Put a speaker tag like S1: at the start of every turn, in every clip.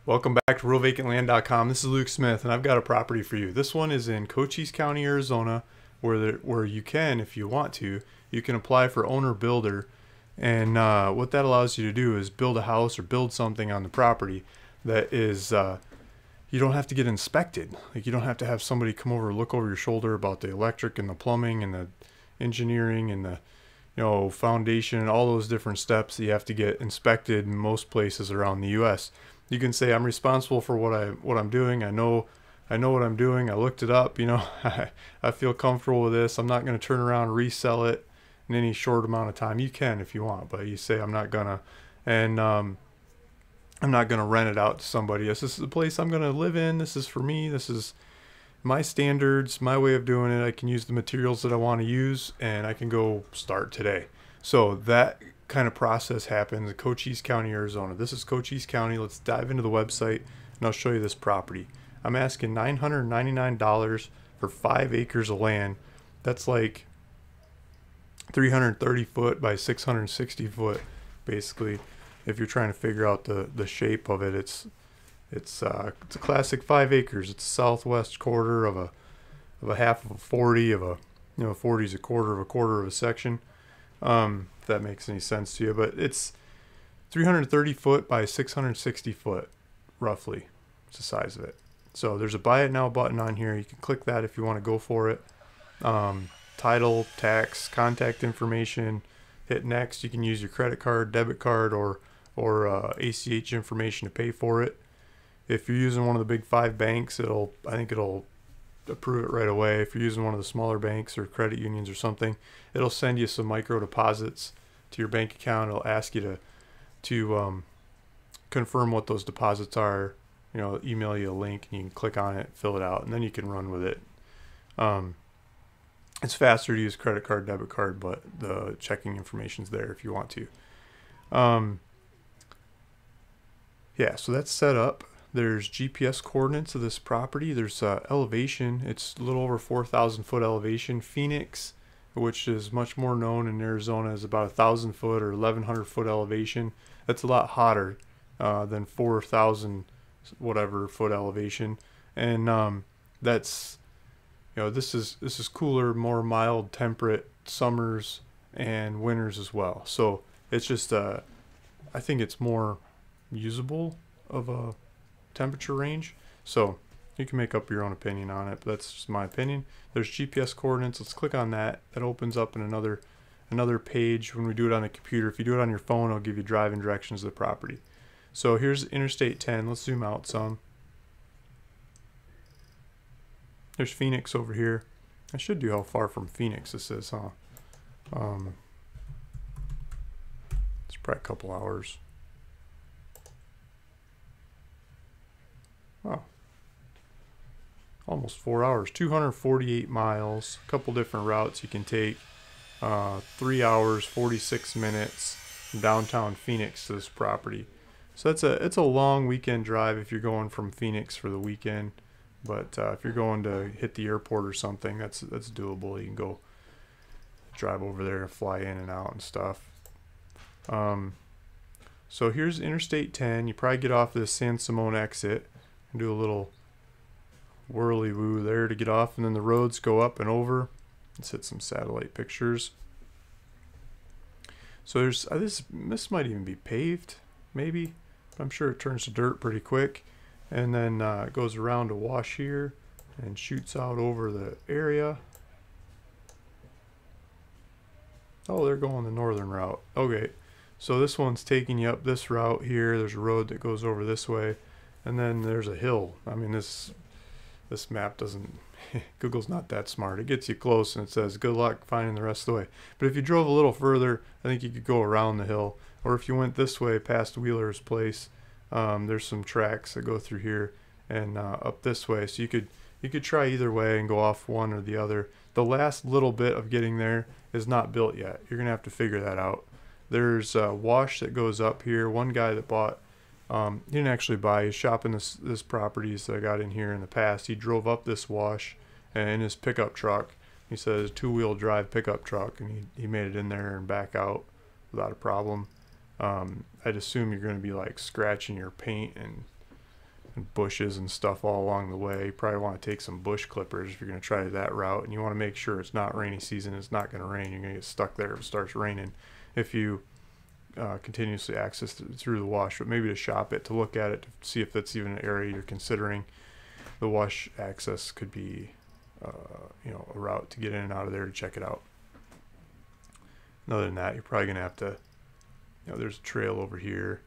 S1: Welcome back to RealVacantLand.com. This is Luke Smith, and I've got a property for you. This one is in Cochise County, Arizona, where you can, if you want to, you can apply for owner-builder, and what that allows you to do is build a house or build something on the property that is you don't have to get inspected. Like, you don't have to have somebody come over, look over your shoulder about the electric and the plumbing and the engineering and the foundation and all those different steps that you have to get inspected in most places around the U.S. You can say, I'm responsible for what I'm doing. I know what I'm doing. I looked it up. I feel comfortable with this. I'm not going to turn around and resell it in any short amount of time. You can if you want, but you say, I'm not gonna, and I'm not gonna rent it out to somebody else. This is the place I'm gonna live in. This is for me. This is my standards, my way of doing it. I can use the materials that I want to use, and I can go start today. So that kind of process happens in Cochise County, Arizona. This is Cochise County. Let's dive into the website, and I'll show you this property. I'm asking $999 for 5 acres of land. That's like 330 foot by 660 foot, basically. If you're trying to figure out the shape of it, it's a classic 5 acres. It's a southwest quarter of a half of a 40 of a 40 is a quarter of a section. If that makes any sense to you, but it's 330 foot by 660 foot, roughly. It's the size of it. So there's a buy it now button on here. You can click that if you want to go for it. Title, tax, contact information. Hit next. You can use your credit card, debit card, or ACH information to pay for it. If you're using one of the big 5 banks, I think it'll approve it right away. If you're using one of the smaller banks or credit unions or something, it'll send you some micro deposits to your bank account. It'll ask you to confirm what those deposits are. Email you a link, and you can click on it, fill it out, and then you can run with it. It's faster to use credit card, debit card, but the checking information's there if you want to. Yeah, so that's set up. There's GPS coordinates of this property. There's elevation. It's a little over 4,000 foot elevation. Phoenix, which is much more known in Arizona, is about 1,000 foot or 1,100 foot elevation. That's a lot hotter than 4,000 whatever foot elevation, and that's this is cooler, more mild, temperate summers and winters as well. So it's just I think it's more usable of a temperature range. So you can make up your own opinion on it, but that's just my opinion. There's GPS coordinates. Let's click on that. That opens up in another page when we do it on a computer. If you do it on your phone, it'll give you driving directions to the property. So here's Interstate 10. Let's zoom out some. There's Phoenix over here. I should do how far from Phoenix this is, huh? It's probably a couple hours. Oh, almost 4 hours. 248 miles. A couple different routes you can take. 3 hours 46 minutes from downtown Phoenix to this property. So it's a long weekend drive if you're going from Phoenix for the weekend. But if you're going to hit the airport or something, that's doable. You can go drive over there and fly in and out and stuff. So here's Interstate 10. You probably get off this San Simon exit and do a little whirly woo there to get off, and then the roads go up and over. Let's hit some satellite pictures. So there's this might even be paved, maybe. But I'm sure it turns to dirt pretty quick, and then it goes around a wash here and shoots out over the area. Oh, they're going the northern route. Okay, so this one's taking you up this route here. There's a road that goes over this way, and then there's a hill. I mean, this map doesn't, Google's not that smart. It gets you close and it says good luck finding the rest of the way. But if you drove a little further, I think you could go around the hill. Or if you went this way past Wheeler's place, there's some tracks that go through here and up this way. So you could try either way and go off one or the other. The last little bit of getting there is not built yet. You're gonna have to figure that out. There's a wash that goes up here. One guy that bought, he didn't actually buy, he's shopping this properties that I got in here in the past. He drove up this wash in his pickup truck. He says 2-wheel drive pickup truck, and he made it in there and back out without a problem. I'd assume you're going to be like scratching your paint and and bushes and stuff all along the way. You probably want to take some bush clippers if you're going to try that route, and you want to make sure it's not rainy season. It's not going to rain. You're going to get stuck there if it starts raining if you continuously access through the wash. But maybe to shop it, to look at it, to see if that's even an area you're considering. The wash access could be a route to get in and out of there to check it out. And other than that, you're probably going to have to, there's a trail over here.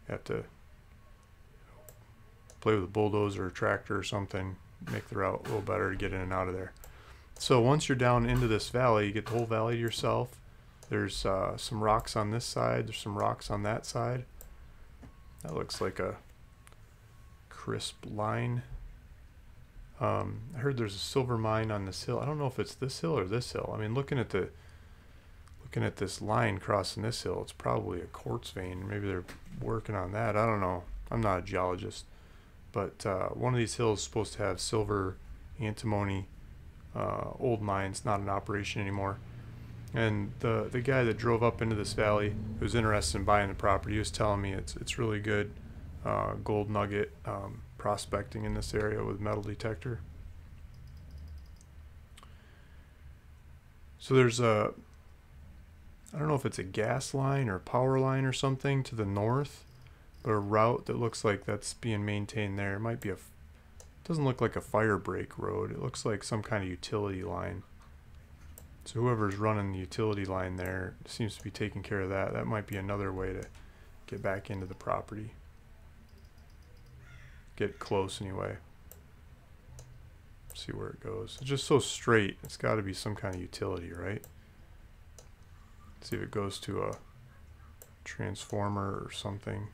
S1: You have to play with a bulldozer or a tractor or something, make the route a little better to get in and out of there. So once you're down into this valley, you get the whole valley to yourself. There's some rocks on this side. There's some rocks on that side. That looks like a crisp line. I heard there's a silver mine on this hill. I don't know if it's this hill or this hill. I mean, looking at this line crossing this hill, it's probably a quartz vein. Maybe they're working on that. I don't know. I'm not a geologist. But one of these hills is supposed to have silver, antimony, old mines, not in operation anymore. And the guy that drove up into this valley, who was interested in buying the property, he was telling me it's really good gold nugget prospecting in this area with metal detector. So there's I don't know if it's a gas line or power line or something to the north, but a route that looks like that's being maintained there. It might be doesn't look like a fire break road. It looks like some kind of utility line. So whoever's running the utility line there seems to be taking care of that. That might be another way to get back into the property. Get close anyway. See where it goes. It's just so straight. It's got to be some kind of utility, right? See if it goes to a transformer or something.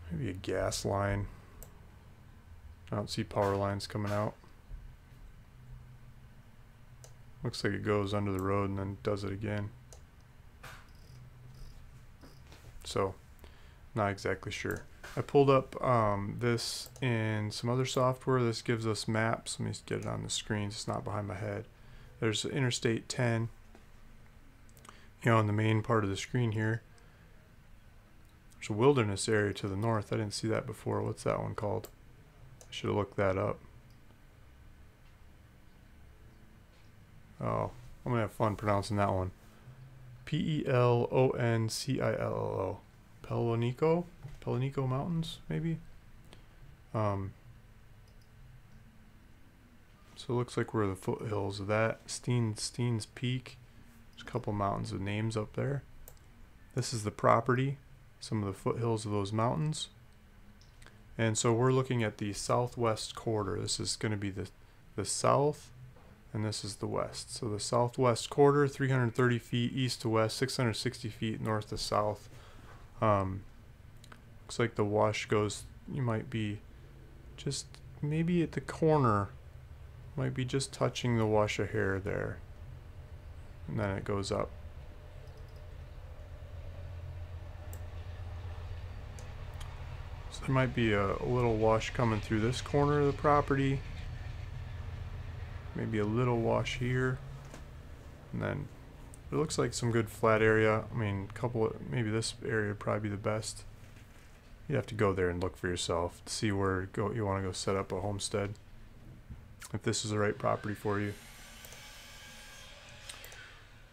S1: Maybe a gas line. I don't see power lines coming out. Looks like it goes under the road and then does it again. So, not exactly sure. I pulled up this in some other software. This gives us maps. Let me just get it on the screen. It's not behind my head. There's Interstate 10, in the main part of the screen here. There's a wilderness area to the north. I didn't see that before. What's that one called? I should have looked that up. Oh, I'm going to have fun pronouncing that one. Peloncillo. Pelonico Mountains, maybe? So it looks like we're the foothills of that. Steens Peak. There's a couple mountains with names up there. This is the property. Some of the foothills of those mountains. And so we're looking at the southwest quarter. This is going to be the south, and this is the west. So the southwest quarter, 330 feet east to west, 660 feet north to south. Looks like the wash goes, you might be just maybe at the corner, might be just touching the wash a hair there. And then it goes up. So there might be a little wash coming through this corner of the property. Maybe a little wash here. And then it looks like some good flat area. I mean, maybe this area would probably be the best. You'd have to go there and look for yourself to see where you want to go set up a homestead, if this is the right property for you.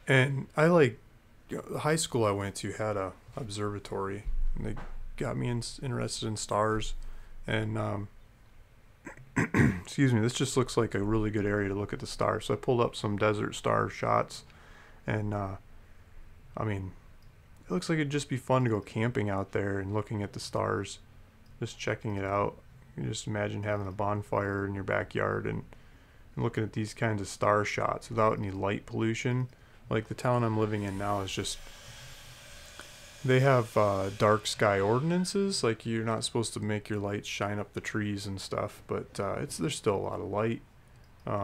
S1: And I the high school I went to had a observatory, and they got me interested in stars. And excuse me, this just looks like a really good area to look at the stars. So I pulled up some desert star shots, and I mean, it looks like it'd just be fun to go camping out there and looking at the stars, just checking it out. You just imagine having a bonfire in your backyard and looking at these kinds of star shots without any light pollution. Like the town I'm living in now is just, they have dark sky ordinances. Like you're not supposed to make your lights shine up the trees and stuff, but there's still a lot of light.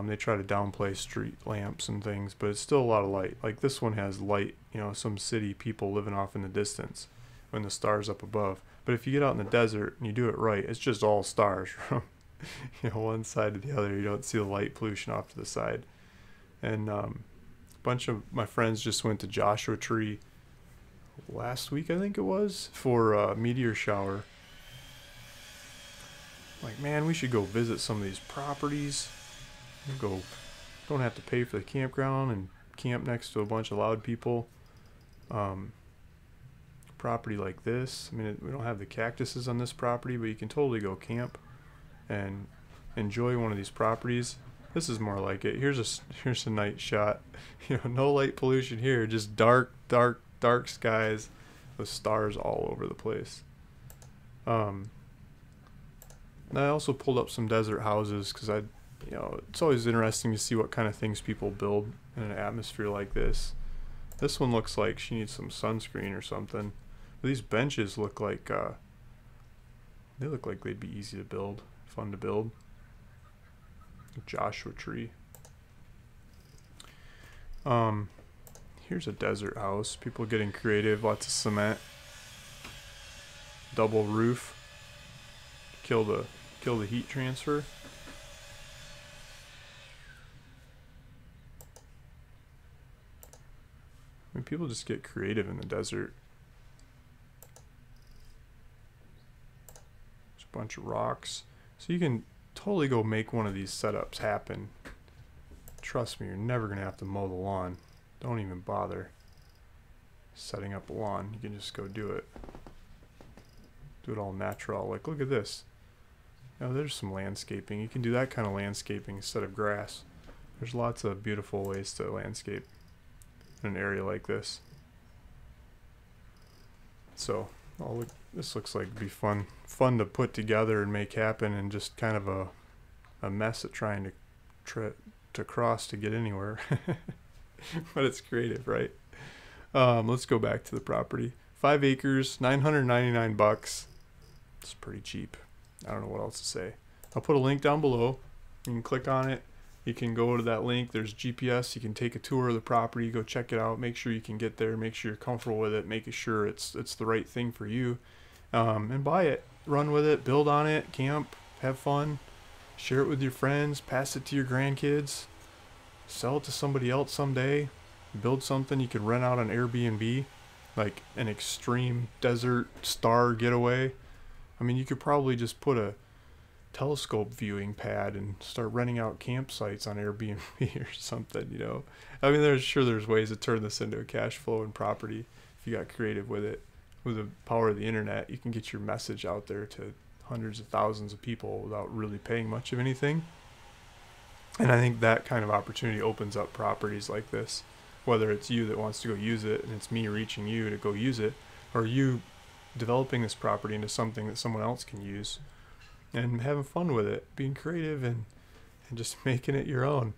S1: They try to downplay street lamps and things, but it's still a lot of light. Like this one has light, some city people living off in the distance when the stars up above. But if you get out in the desert and you do it right, it's just all stars from one side to the other. You don't see the light pollution off to the side. And a bunch of my friends just went to Joshua Tree last week, I think it was, for a meteor shower. Like, man, we should go visit some of these properties. Go, don't have to pay for the campground and camp next to a bunch of loud people. Property like this. I mean, we don't have the cactuses on this property, but you can totally go camp and enjoy one of these properties. This is more like it. Here's a night shot. You know, no light pollution here, just dark skies with stars all over the place. And I also pulled up some desert houses because you know, it's always interesting to see what kind of things people build in an atmosphere like this. This one looks like she needs some sunscreen or something. But these benches look like they look like they'd be easy to build, fun to build. A Joshua tree. Here's a desert house. People getting creative. Lots of cement. Double roof. Kill the heat transfer. I mean, people just get creative in the desert. There's a bunch of rocks. So you can totally go make one of these setups happen. Trust me, you're never going to have to mow the lawn. Don't even bother setting up a lawn. You can just go do it. Do it all natural. Like, look at this. You know, there's some landscaping. You can do that kind of landscaping instead of grass. There's lots of beautiful ways to landscape in an area like this. So, this looks like it'd be fun to put together and make happen, and just kind of a mess at trying to cross to get anywhere. But it's creative, right? Let's go back to the property. 5 acres, $999. It's pretty cheap. I don't know what else to say. I'll put a link down below. You can click on it. You can go to that link. There's GPS. You can take a tour of the property. Go check it out. Make sure you can get there. Make sure you're comfortable with it. Make sure it's the right thing for you. And buy it. Run with it. Build on it. Camp. Have fun. Share it with your friends. Pass it to your grandkids. Sell it to somebody else someday. Build something you could rent out on Airbnb. Like an extreme desert star getaway. I mean, you could probably just put a telescope viewing pad and start renting out campsites on Airbnb or something, you know. I mean, there's ways to turn this into a cash flow and property if you got creative with it. With the power of the internet, you can get your message out there to hundreds of thousands of people without really paying much of anything. And I think that kind of opportunity opens up properties like this, whether it's you that wants to go use it and it's me reaching you to go use it, or you developing this property into something that someone else can use and having fun with it, being creative and just making it your own.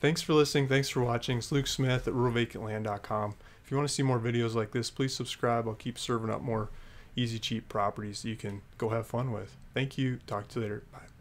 S1: Thanks for listening. Thanks for watching. It's Luke Smith at ruralvacantland.com. If you want to see more videos like this, please subscribe. I'll keep serving up more easy, cheap properties that you can go have fun with. Thank you. Talk to you later. Bye.